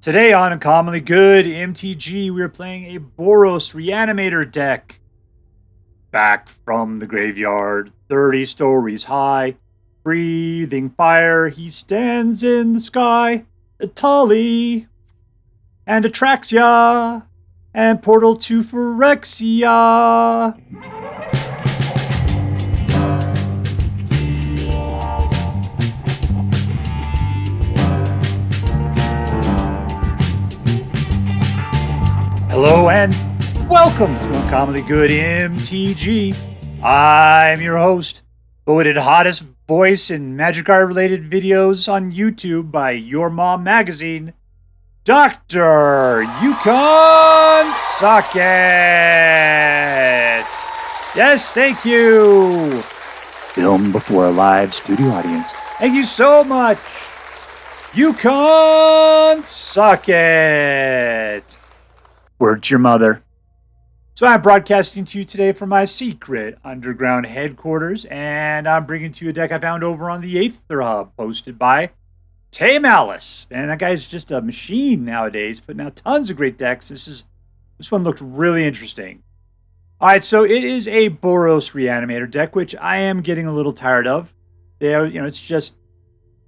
Today on Uncommonly Good MTG, we are playing a BOROS Reanimator deck. Back from the graveyard, 30 stories high, breathing fire, he stands in the sky. Antalj, and Atraxia, and Portal to Phyrexia. Hello and welcome to Uncommonly Good MTG. I'm your host, voted hottest voice in Magic Art related videos on YouTube by Your Mom Magazine, Dr. Yukon Socket. Yes, thank you. Film before a live studio audience. Thank you so much. Yukon Socket. Word to your mother. So I'm broadcasting to you today from my secret underground headquarters, and I'm bringing to you a deck I found over on the Aether Hub, posted by TayMalice. And that guy's just a machine nowadays, putting out tons of great decks. This one looked really interesting. All right, so it is a BOROS Reanimator deck, which I am getting a little tired of. It's just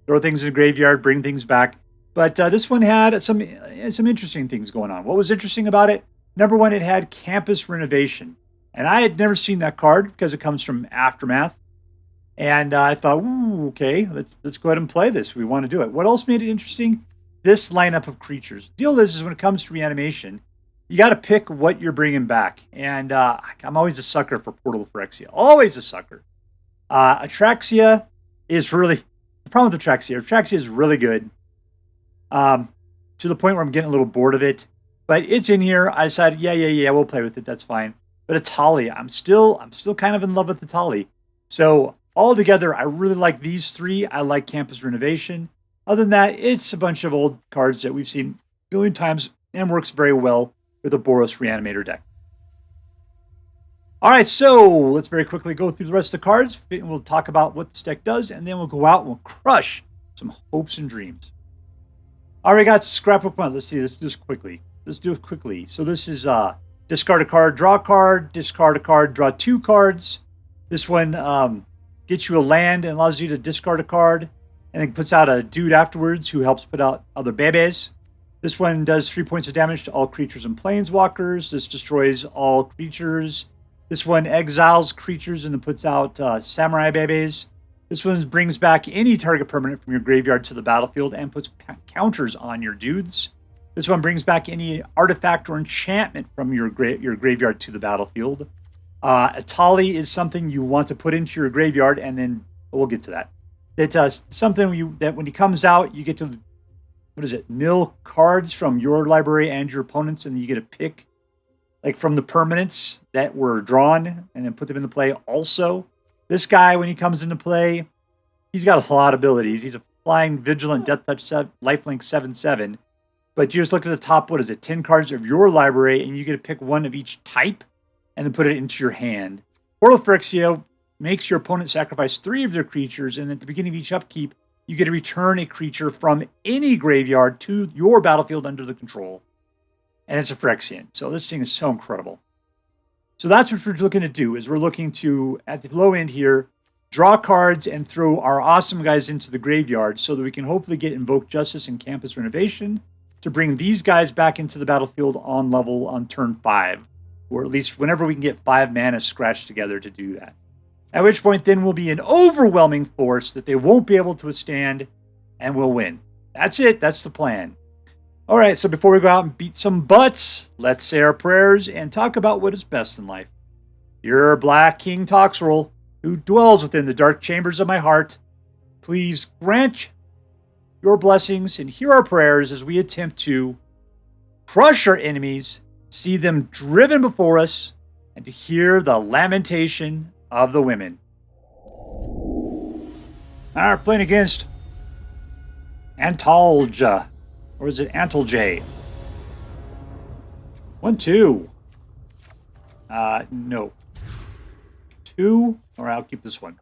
throw things in the graveyard, bring things back. But this one had some interesting things going on. What was interesting about it? Number one, it had Campus Renovation. And I had never seen that card because it comes from Aftermath. And I thought, ooh, okay, let's go ahead and play this. We want to do it. What else made it interesting? This lineup of creatures. Deal is when it comes to reanimation, you got to pick what you're bringing back. And I'm always a sucker for Portal of Phyrexia. Always a sucker. Atraxia is really... The problem with Atraxia is really good. To the point where I'm getting a little bored of it, but it's in here. I decided, yeah, we'll play with it. That's fine. But Antalj, I'm still kind of in love with Antalj. So altogether, I really like these three. I like Campus Renovation. Other than that, it's a bunch of old cards that we've seen a billion times and works very well with a BOROS Reanimator deck. All right, so let's very quickly go through the rest of the cards. We'll talk about what this deck does, and then we'll go out and we'll crush some hopes and dreams. All right, got Scrapbook 1. Let's see. Let's do it quickly. So this is discard a card, draw a card, discard a card, draw two cards. This one gets you a land and allows you to discard a card, and then puts out a dude afterwards who helps put out other bebes. This one does 3 points of damage to all creatures and planeswalkers. This destroys all creatures. This one exiles creatures and then puts out samurai bebes. This one brings back any target permanent from your graveyard to the battlefield and puts counters on your dudes. This one brings back any artifact or enchantment from your graveyard to the battlefield. Antalj is something you want to put into your graveyard, and then we'll get to that. It's something that when he comes out, you get to, mill cards from your library and your opponents, and then you get to pick like from the permanents that were drawn and then put them into play also. This guy, when he comes into play, he's got a lot of abilities. He's a flying, vigilant, death touch, lifelink 7/7. But you just look at the top, 10 cards of your library, and you get to pick one of each type and then put it into your hand. Portal of Phyrexia makes your opponent sacrifice 3 of their creatures, and at the beginning of each upkeep, you get to return a creature from any graveyard to your battlefield under the control. And it's a Phyrexian. So this thing is so incredible. So that's what we're looking to do, is we're looking to, at the low end here, draw cards and throw our awesome guys into the graveyard so that we can hopefully get Invoke Justice and Campus Renovation to bring these guys back into the battlefield on turn 5. Or at least whenever we can get 5 mana scratched together to do that. At which point then we'll be an overwhelming force that they won't be able to withstand, and we'll win. That's it. That's the plan. All right, so before we go out and beat some butts, let's say our prayers and talk about what is best in life. Your Black King Toxrill, who dwells within the dark chambers of my heart, please grant your blessings and hear our prayers as we attempt to crush our enemies, see them driven before us, and to hear the lamentation of the women. All right, playing against Antalj. Or is it Antalj? 1, 2. No. 2. All right, I'll keep this one.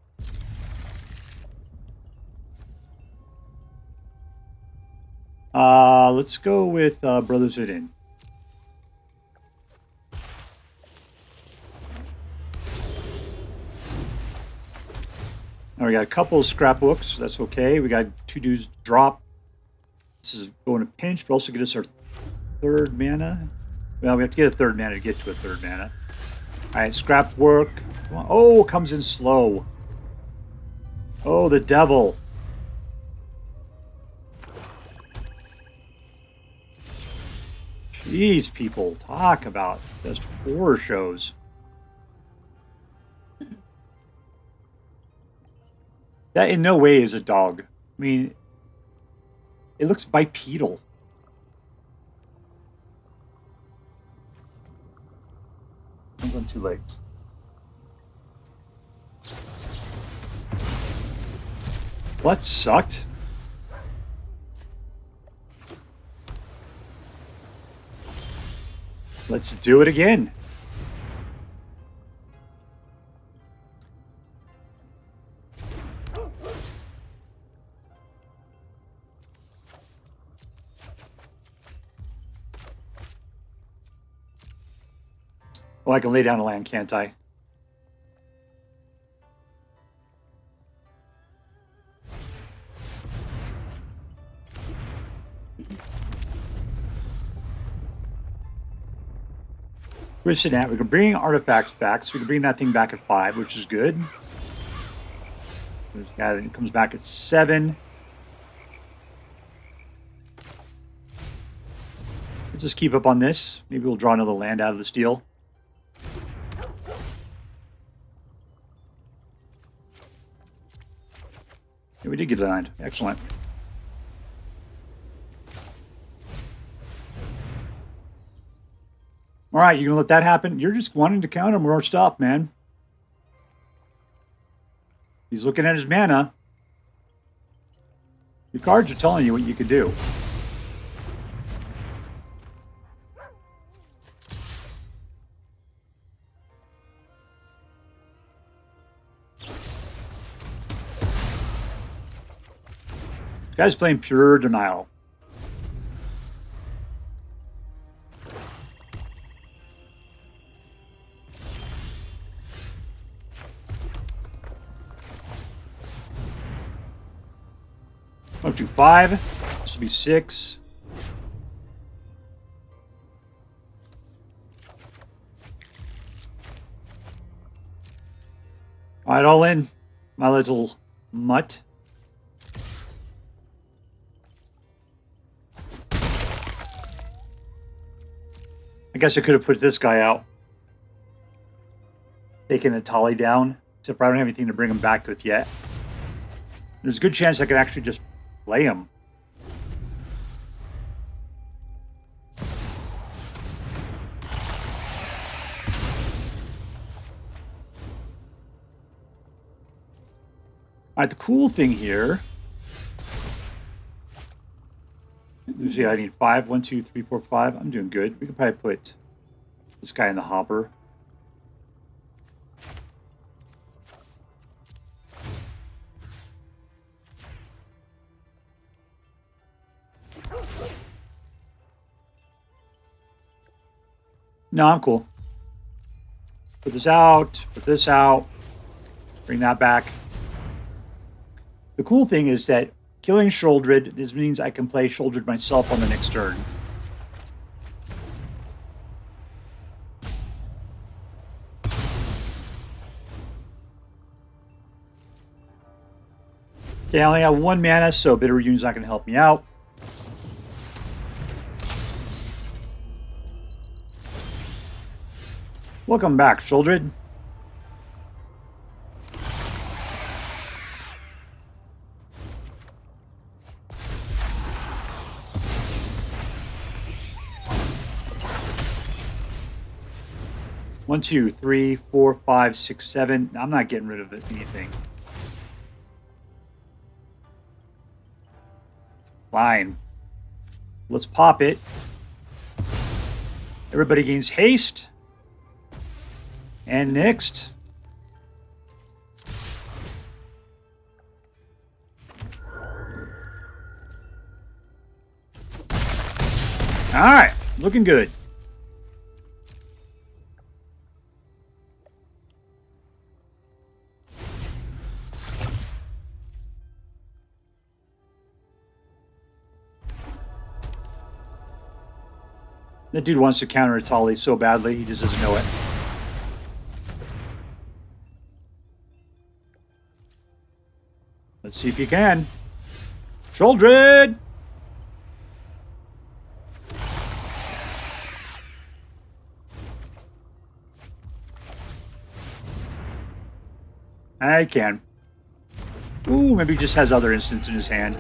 Let's go with Brotherhood in. Now we got a couple of scrapbooks. That's okay. We got 2 dudes drop. This is going to pinch, but also get us our 3rd mana. Well, we have to get a 3rd mana to get to a 3rd mana. All right, scrap work. Oh, it comes in slow. Oh, the devil. Jeez, people, talk about just horror shows. That in no way is a dog. I mean, it looks bipedal. Comes on 2 legs. Well, that sucked. Let's do it again. Oh, I can lay down a land, can't I? We're sitting at, we can bring artifacts back, so we can bring that thing back at 5, which is good. Yeah, it comes back at 7. Let's just keep up on this. Maybe we'll draw another land out of this deal. Yeah, we did get a land. Excellent. All right, you gonna let that happen? You're just wanting to counter more stuff, man. He's looking at his mana. Your cards are telling you what you could do. This guy's playing pure denial. Up to 5. This will be 6. All right, all in. My little mutt. I guess I could have put this guy out. Taken Antalj down. Except for I don't have anything to bring him back with yet. There's a good chance I could actually just play him. All right, the cool thing here. Usually I need 5. 1, 2, 3, 4, 5. I'm doing good. We could probably put this guy in the hopper. No, I'm cool. Put this out. Put this out. Bring that back. The cool thing is that killing Sheoldred, this means I can play Sheoldred myself on the next turn. Okay, I only have 1 mana, so Bitter Reunion's not going to help me out. Welcome back, Sheoldred. One, 2, 3, 4, 5, 6, 7. I'm not getting rid of anything. Fine. Let's pop it. Everybody gains haste. And next. All right, looking good. That dude wants to counter Atali so badly, he just doesn't know it. Let's see if you can. Children! I can. Ooh, maybe he just has other instants in his hand.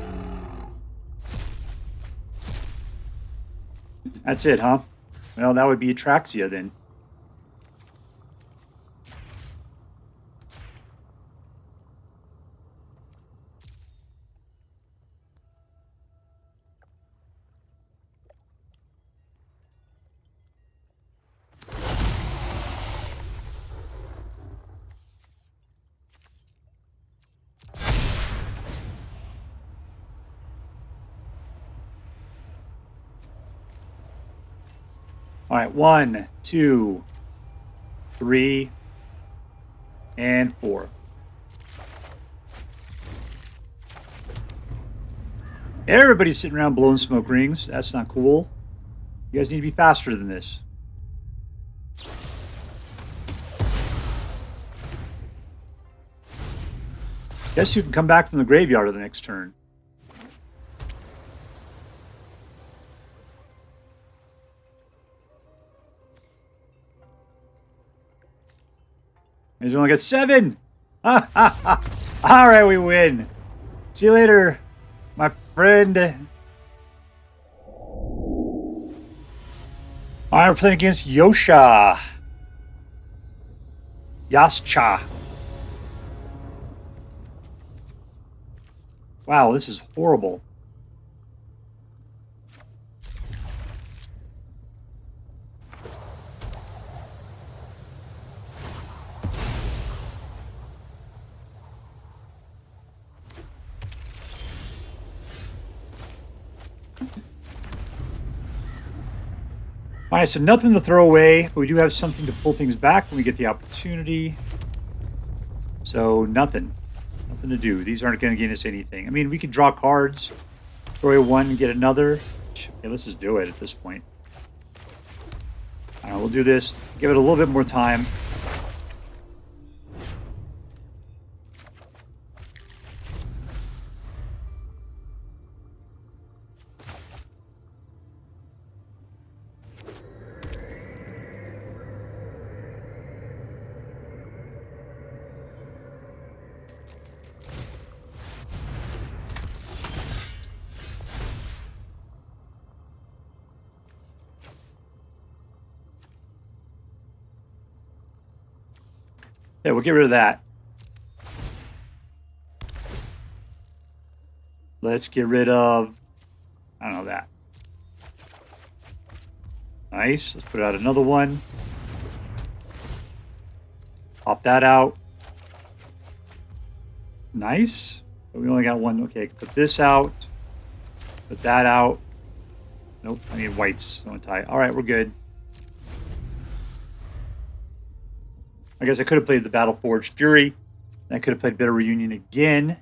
That's it, huh? Well, that would be Atraxia then. All right, 1, 2, 3, and 4. Everybody's sitting around blowing smoke rings. That's not cool. You guys need to be faster than this. Guess you can come back from the graveyard of the next turn. He's only got 7. All right, we win. See you later, my friend. All right, we're playing against Yoscha. Yoscha. Wow, this is horrible. All right, so nothing to throw away, but we do have something to pull things back when we get the opportunity. So nothing. Nothing to do. These aren't going to gain us anything. I mean, we could draw cards, throw away one and get another. Okay, let's just do it at this point. All right, we'll do this. Give it a little bit more time. Yeah, we'll get rid of that. Let's get rid of, I don't know, that. Nice. Let's put out another one. Pop that out. Nice. But we only got one. Okay, put this out. Put that out. Nope, I need whites. Don't tie. All right, we're good. I guess I could have played the Battleforged Fury. I could have played Bitter Reunion again.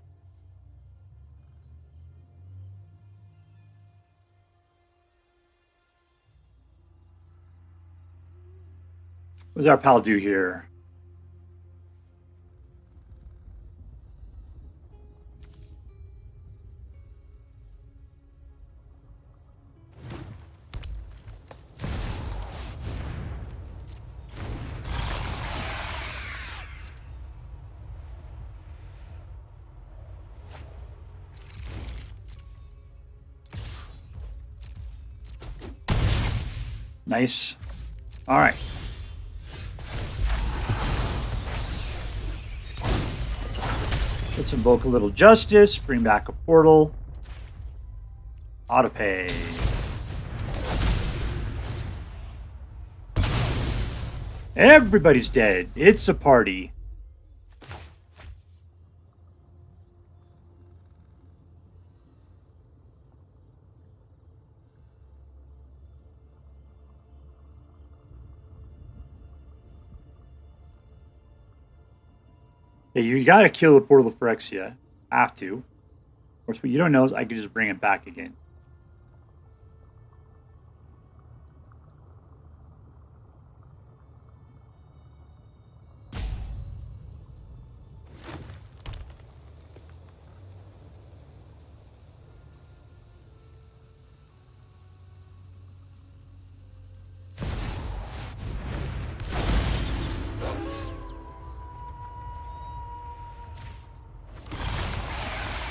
What does our pal do here? Nice. All right. Let's invoke a little justice. Bring back a portal. Autopay. Everybody's dead. It's a party. Yeah, you gotta kill the Portal of Phyrexia. Have to. Of course, what you don't know is I can just bring it back again.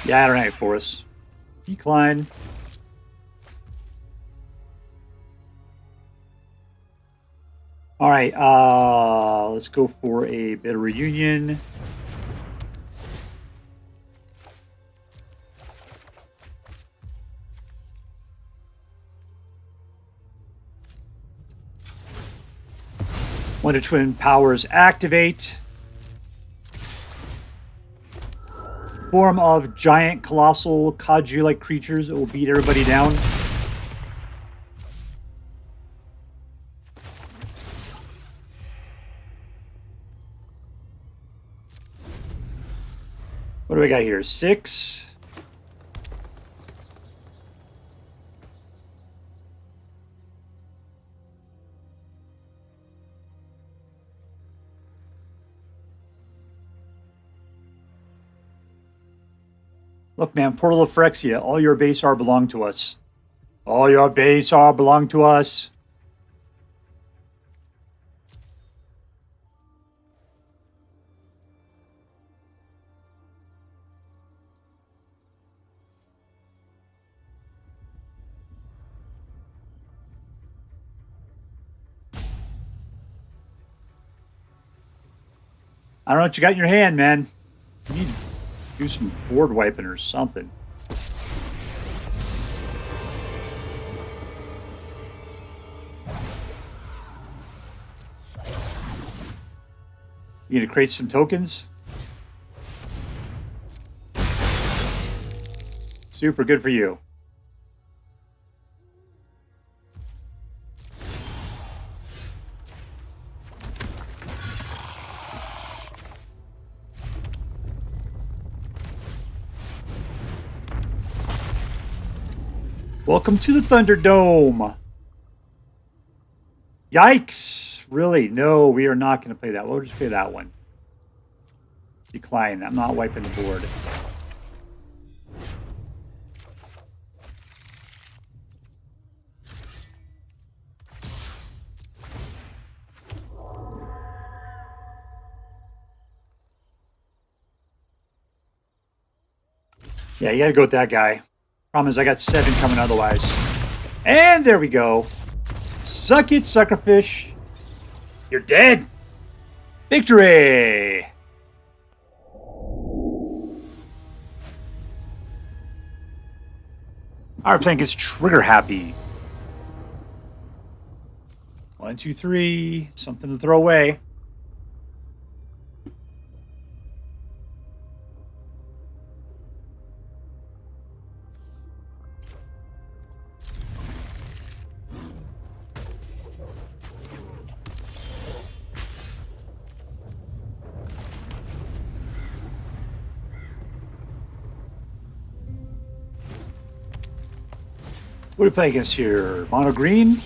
Yeah, I don't have for us. Decline. All right, let's go for a bit of reunion. Wonder Twin powers activate. Form of giant, colossal, kaiju-like creatures that will beat everybody down. What do we got here? 6. Look, man, Portal of Phyrexia, all your base are belong to us. All your base are belong to us. I don't know what you got in your hand, man. You need to do some board wiping or something. You need to create some tokens. Super good for you. Welcome to the Thunderdome. Yikes. Really? No, we are not going to play that. We'll just play that one. Decline. I'm not wiping the board. Yeah, you got to go with that guy. Problem is, I got 7 coming otherwise. And there we go. Suck it, suckerfish. You're dead. Victory! Our plank is trigger happy. 1, 2, 3. Something to throw away. What do we play against here? Mono green?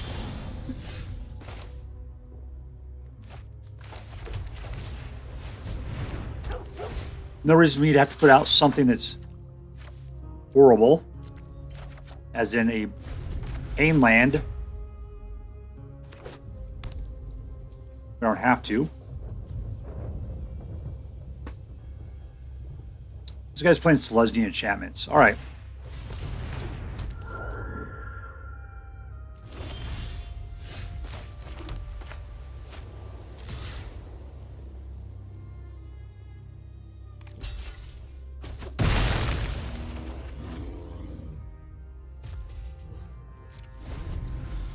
No reason for me to have to put out something that's horrible. As in a pain land. We don't have to. This guy's playing Selesnya enchantments. Alright.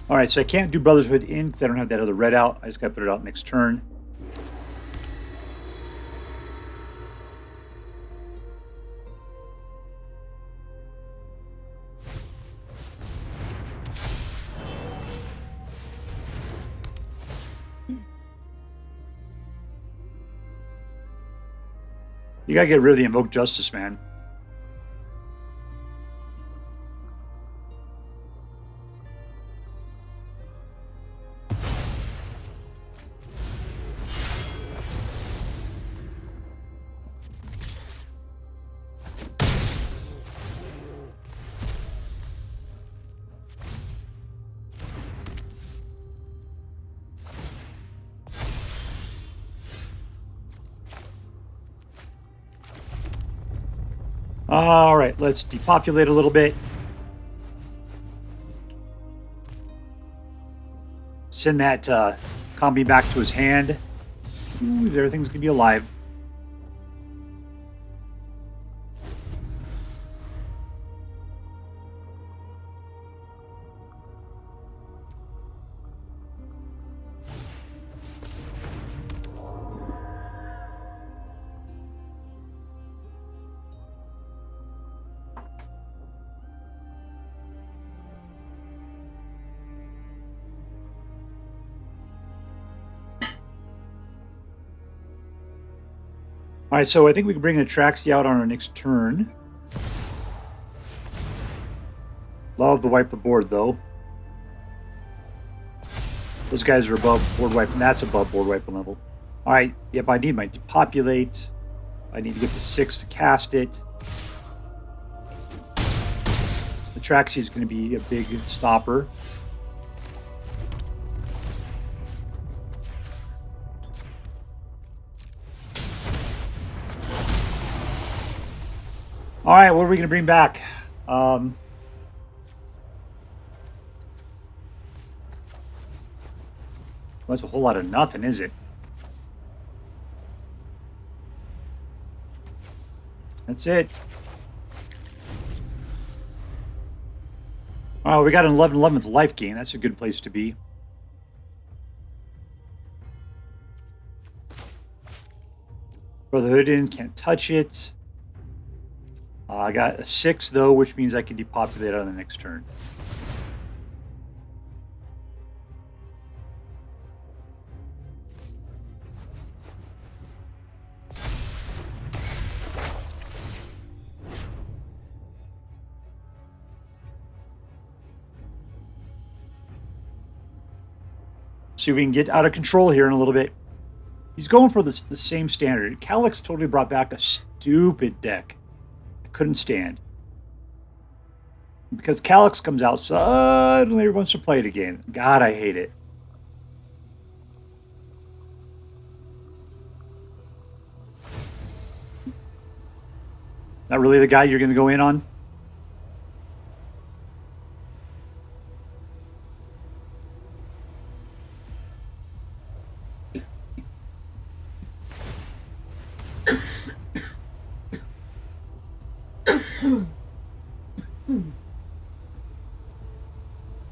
Alright, so I can't do Brotherhood in because I don't have that other red out. I just got to put it out next turn. You gotta get rid of the Invoke Justice, man. All right, let's depopulate a little bit. Send that combi back to his hand. Ooh, everything's gonna be alive. All right, so I think we can bring Atraxia out on our next turn. Love the wipe the board, though. Those guys are above board wipe, and that's above board wipe level. All right, yep, I need my depopulate. I need to get to 6 to cast it. Atraxia is going to be a big stopper. All right, what are we going to bring back? That's a whole lot of nothing, is it? That's it. Oh, we got an 11/11 with life gain. That's a good place to be. Brotherhood in, can't touch it. I got a 6, though, which means I can depopulate on the next turn. See if we can get out of control here in a little bit. He's going for the same standard. Calyx totally brought back a stupid deck. Couldn't stand. Because Calyx comes out, suddenly everyone wants to play it again. God, I hate it. Not really the guy you're going to go in on?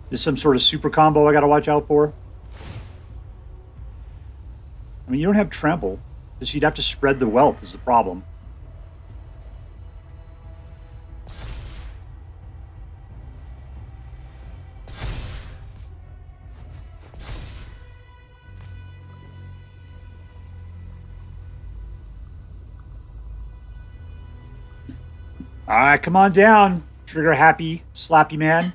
Is some sort of super combo I gotta watch out for? I mean, you don't have trample. Just you'd have to spread the wealth is the problem. Alright, come on down. Trigger happy, slappy man.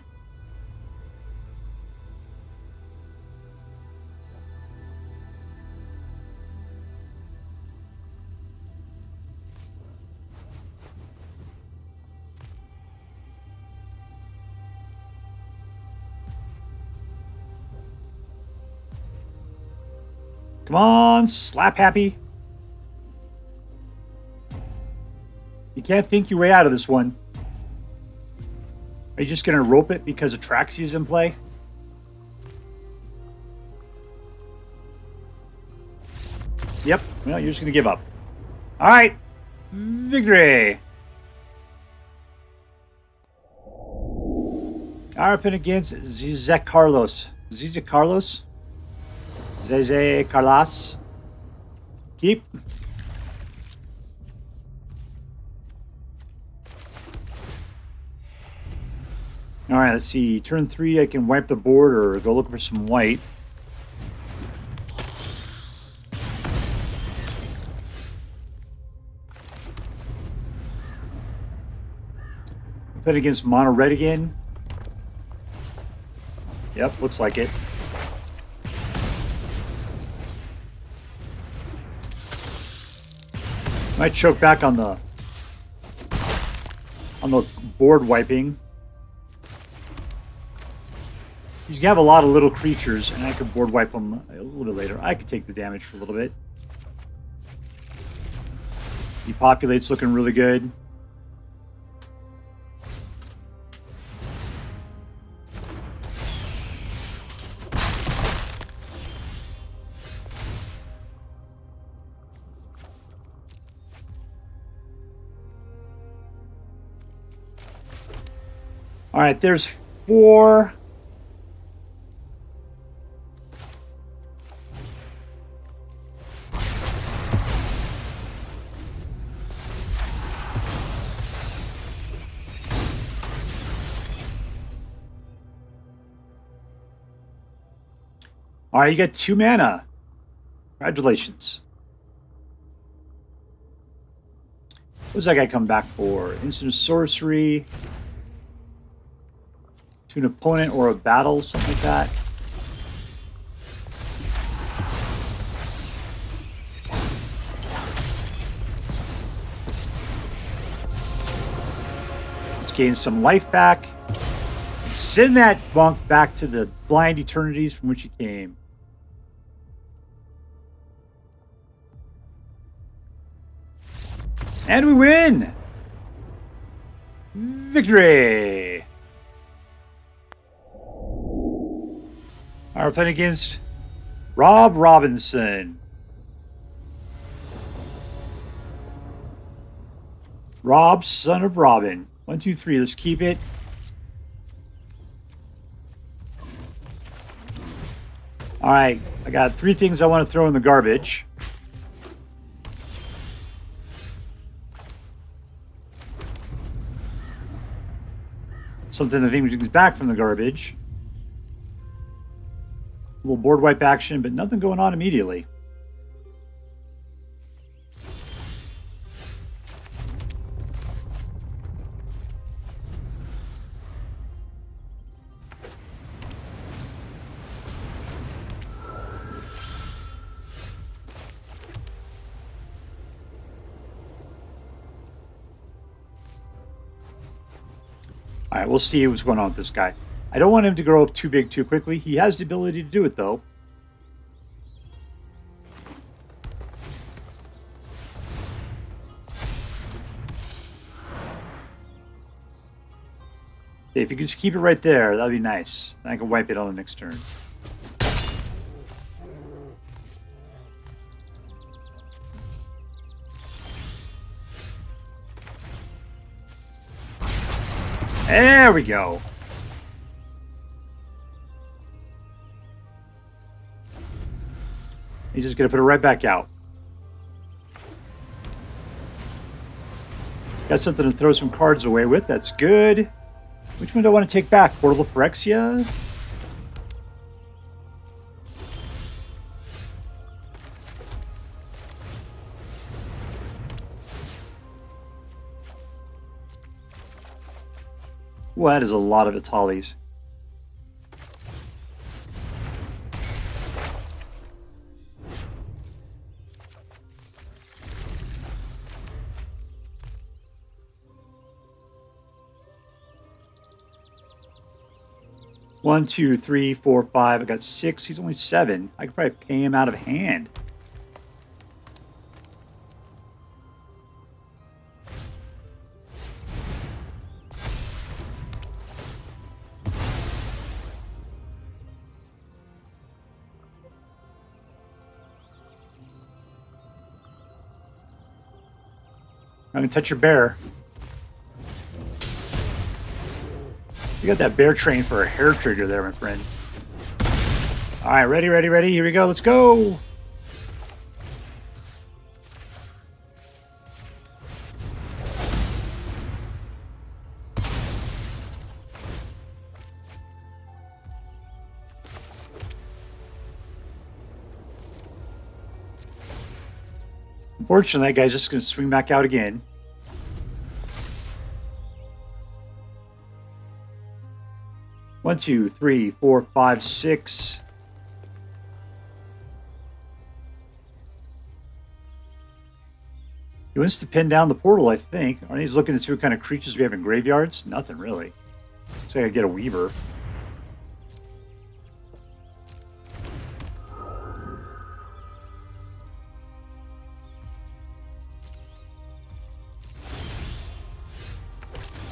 Come on, slap happy. You can't think your way out of this one. Are you just going to rope it because Atraxia's in play? Yep. Well, you're just going to give up. All right. Victory. Our opponent against zezecarlos. Zezecarlos? zezecarlos. Keep. All right, let's see. Turn 3, I can wipe the board or go looking for some white. Put it against mono red again. Yep, looks like it. Might choke back on the board wiping. He's gonna have a lot of little creatures, and I could board wipe them a little bit later. I could take the damage for a little bit. Depopulate's looking really good. All right, there's 4. All right, you got 2 mana. Congratulations. What does that guy come back for? Instant sorcery. To an opponent or a battle, something like that. Let's gain some life back. Send that bunk back to the blind eternities from which he came. And we win! Victory! We're playing against Rob Robinson. Rob, son of Robin. 1, 2, 3. Let's keep it. All right. I got 3 things I want to throw in the garbage. Something I think brings back from the garbage. A little board wipe action, but nothing going on immediately. All right, we'll see what's going on with this guy. I don't want him to grow up too big too quickly. He has the ability to do it, though. If you could just keep it right there, that'd be nice. Then I can wipe it on the next turn. There we go. He's just going to put it right back out. Got something to throw some cards away with. That's good. Which one do I want to take back? Portal of Phyrexia? Well, that is a lot of Italis. One, two, three, four, 5. I got 6. He's only 7. I could probably pay him out of hand. I'm going to touch your bear. You got that bear train for a hair trigger there, my friend. All right, ready, ready, ready. Here we go. Let's go. Unfortunately, that guy's just going to swing back out again. 1, 2, 3, 4, 5, 6. He wants to pin down the portal, I think. Or he's looking to see what kind of creatures we have in graveyards. Nothing really. Looks like I get a Weaver.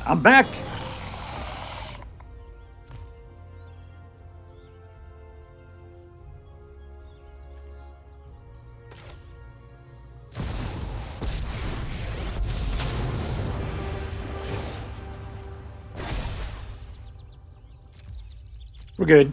I'm back. We're good.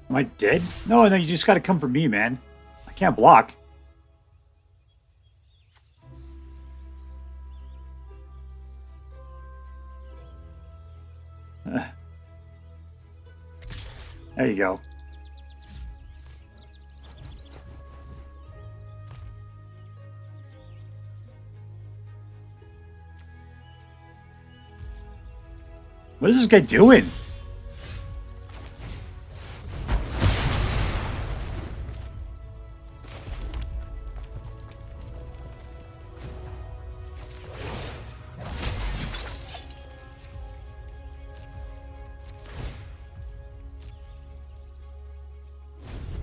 Am I dead? No, you just got to come for me, man. I can't block. There you go. What is this guy doing?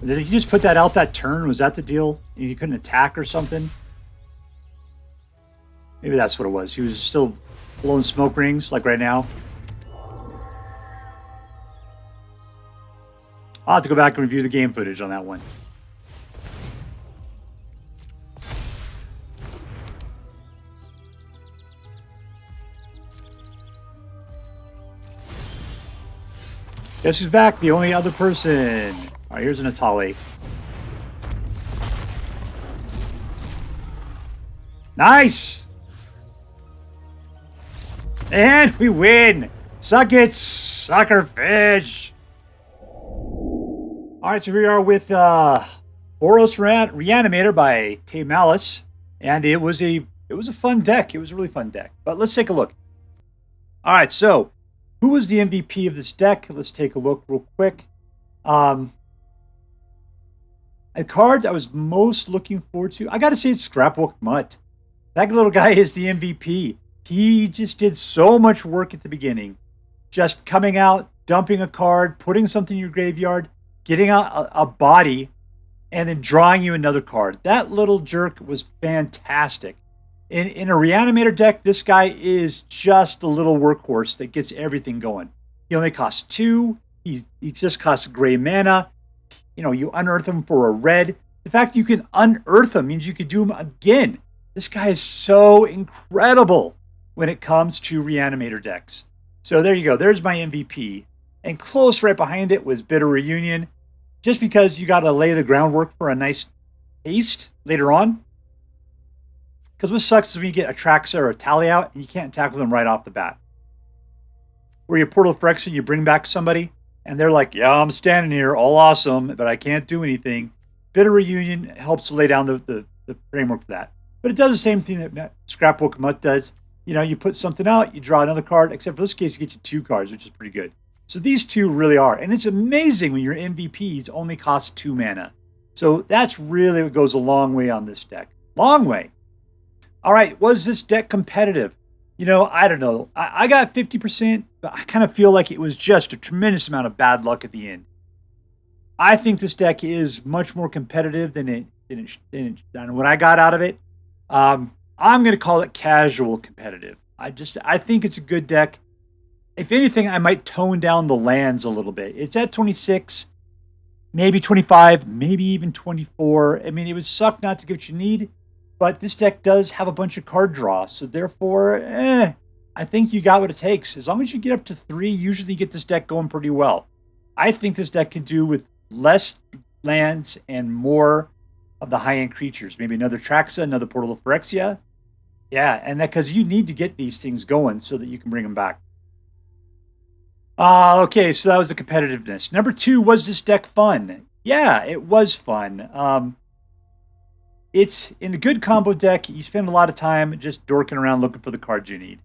Did he just put that out that turn? Was that the deal? He couldn't attack or something? Maybe that's what it was. He was still blowing smoke rings, like right now. I'll have to go back and review the game footage on that one. Guess who's back? The only other person. All right, here's an antalj. Nice! And we win! Suck it, sucker fish! Alright, so here we are with BOROS Reanimator by TayMalice. And it was a fun deck. It was a really fun deck. But let's take a look. Alright, so who was the MVP of this deck? Let's take a look real quick. The cards I was most looking forward to, I gotta say it's Scrapbook Mutt. That little guy is the MVP. He just did so much work at the beginning. Just coming out, dumping a card, putting something in your graveyard, getting a body, and then drawing you another card. That little jerk was fantastic. In a Reanimator deck, this guy is just a little workhorse that gets everything going. He only costs 2. He just costs gray mana. You know, you unearth him for a red. The fact that you can unearth him means you could do him again. This guy is so incredible when it comes to Reanimator decks. So there you go. There's my MVP. And close right behind it was Bitter Reunion. Just because you got to lay the groundwork for a nice haste later on. Because what sucks is when you get a Traxa or a Tally out and you can't tackle them right off the bat. Where you Portal Phyrexian, you bring back somebody and they're like, yeah, I'm standing here, all awesome, but I can't do anything. Bitter Reunion helps to lay down the framework for that. But it does the same thing that Scrapbook Mutt does. You know, you put something out, you draw another card, except for this case, you get you 2 cards, which is pretty good. So these 2 really are. And it's amazing when your MVPs only cost 2 mana. So that's really what goes a long way on this deck. Long way. All right, was this deck competitive? You know, I don't know. I got 50%, but I kind of feel like it was just a tremendous amount of bad luck at the end. I think this deck is much more competitive than what I got out of it. I'm going to call it casual competitive. I think it's a good deck. If anything, I might tone down the lands a little bit. It's at 26, maybe 25, maybe even 24. I mean, it would suck not to get what you need. But this deck does have a bunch of card draw, so therefore, I think you got what it takes. As long as you get up to 3, usually you get this deck going pretty well. I think this deck can do with less lands and more of the high-end creatures. Maybe another Traxa, another Portal of Phyrexia. Yeah, and that because you need to get these things going so that you can bring them back. Okay, so that was the competitiveness. Number 2, was this deck fun? Yeah, it was fun. It's in a good combo deck. You spend a lot of time just dorking around looking for the cards you need.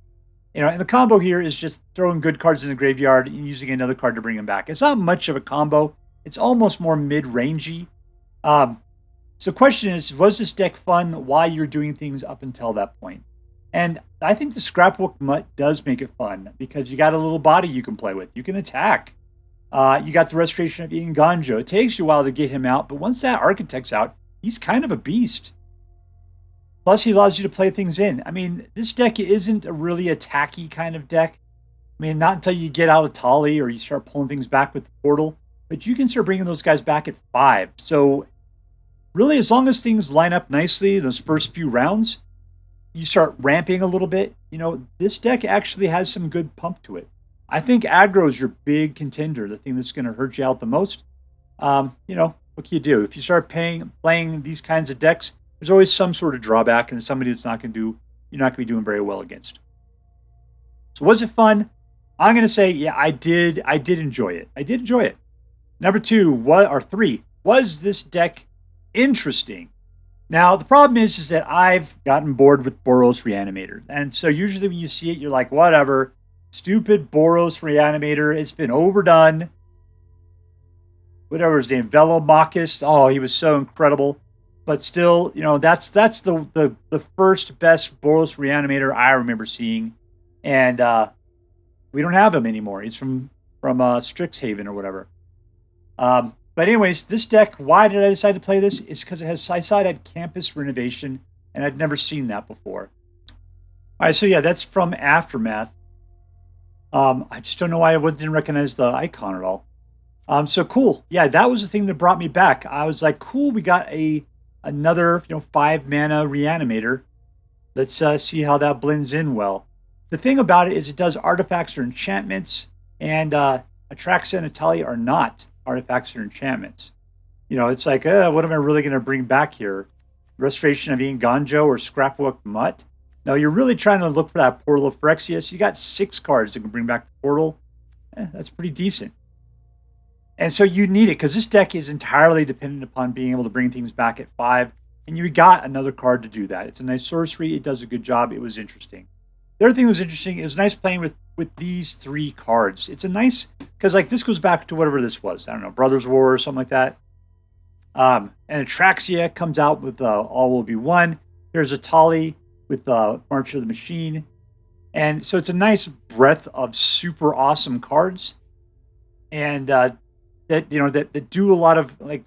And the combo here is just throwing good cards in the graveyard and using another card to bring them back. It's not much of a combo. It's almost more mid-rangey. So question is, was this deck fun while you're doing things up until that point? And I think the Scrapbook Mutt does make it fun because you got a little body you can play with. You can attack. You got the Restoration of Eiganjo. It takes you a while to get him out, but once that Architect's out, he's kind of a beast. Plus, he allows you to play things in. I mean, this deck isn't a really attacky kind of deck. I mean, not until you get out of Tali or you start pulling things back with the Portal. But you can start bringing those guys back at 5. So, really, as long as things line up nicely those first few rounds, you start ramping a little bit. This deck actually has some good pump to it. I think aggro is your big contender, the thing that's going to hurt you out the most. What can you do? If you start playing these kinds of decks, there's always some sort of drawback and somebody that's not going to do, you're not going to be doing very well against. So was it fun? I'm going to say, yeah, I did enjoy it. I did enjoy it. Number 3, was this deck interesting? Now, the problem is that I've gotten bored with BOROS Reanimator. And so usually when you see it, you're like, whatever, stupid BOROS Reanimator. It's been overdone. Whatever his name, Velomachus. Oh, he was so incredible. But still, that's the first best BOROS Reanimator I remember seeing. And we don't have him anymore. He's from Strixhaven or whatever. But anyways, this deck, why did I decide to play this? It's because it has side-sided campus renovation, and I'd never seen that before. All right, so yeah, that's from Aftermath. I just don't know why I didn't recognize the icon at all. So cool. Yeah, that was the thing that brought me back. I was like, cool, we got another 5-mana Reanimator. Let's see how that blends in well. The thing about it is it does artifacts or enchantments, and Atraxa and Antalj are not artifacts or enchantments. It's like, what am I really going to bring back here? Restoration of Eiganjo or Scrapbook Mutt? No, you're really trying to look for that Portal of Phyrexia. So you got 6 cards that can bring back the Portal. That's pretty decent. And so you need it because this deck is entirely dependent upon being able to bring things back at 5. And you got another card to do that. It's a nice sorcery. It does a good job. It was interesting. The other thing that was interesting, it was nice playing with these 3 cards. It's a nice, because like this goes back to whatever this was. I don't know, Brothers War or something like that. And Atraxia comes out with All Will Be One. There's a Tali with March of the Machine. And so it's a nice breadth of super awesome cards. And that do a lot of like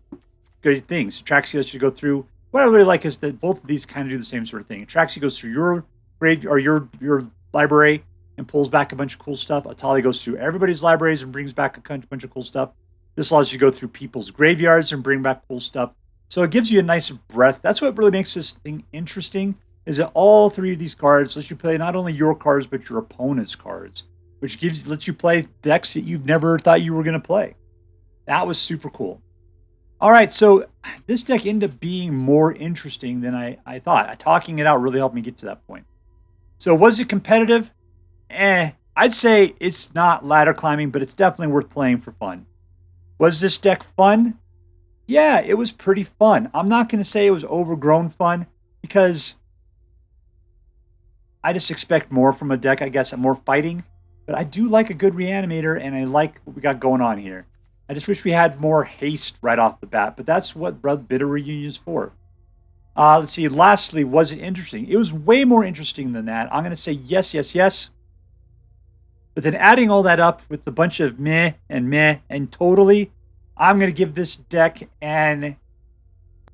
good things. Atraxia lets you go through. What I really like is that both of these kind of do the same sort of thing. Atraxia goes through your grave or your library and pulls back a bunch of cool stuff. Antalj goes through everybody's libraries and brings back a bunch of cool stuff. This allows you to go through people's graveyards and bring back cool stuff. So it gives you a nice breadth. That's what really makes this thing interesting, is that all 3 of these cards let you play not only your cards, but your opponent's cards, which lets you play decks that you've never thought you were going to play. That was super cool. All right, so this deck ended up being more interesting than I thought. Talking it out really helped me get to that point. So was it competitive? I'd say it's not ladder climbing, but it's definitely worth playing for fun. Was this deck fun? Yeah, it was pretty fun. I'm not going to say it was overgrown fun because I just expect more from a deck, I guess, more fighting. But I do like a good Reanimator, and I like what we got going on here. I just wish we had more haste right off the bat, but that's what Bitter Reunion is for. Let's see. Lastly, was it interesting? It was way more interesting than that. I'm going to say yes, yes, yes. But then adding all that up with a bunch of meh, and totally, I'm going to give this deck an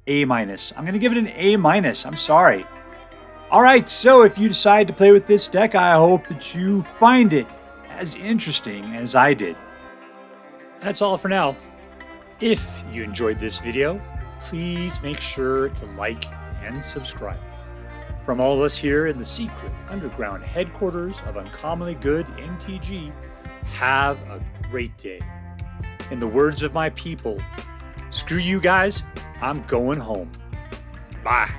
A-. I'm going to give it an A-. I'm sorry. All right, so if you decide to play with this deck, I hope that you find it as interesting as I did. That's all for now. If you enjoyed this video, please make sure to like and subscribe. For From all of us here in the secret underground headquarters of Uncommonly Good MTG, have a great day. In the words of my people, screw you guys, I'm going home. Bye.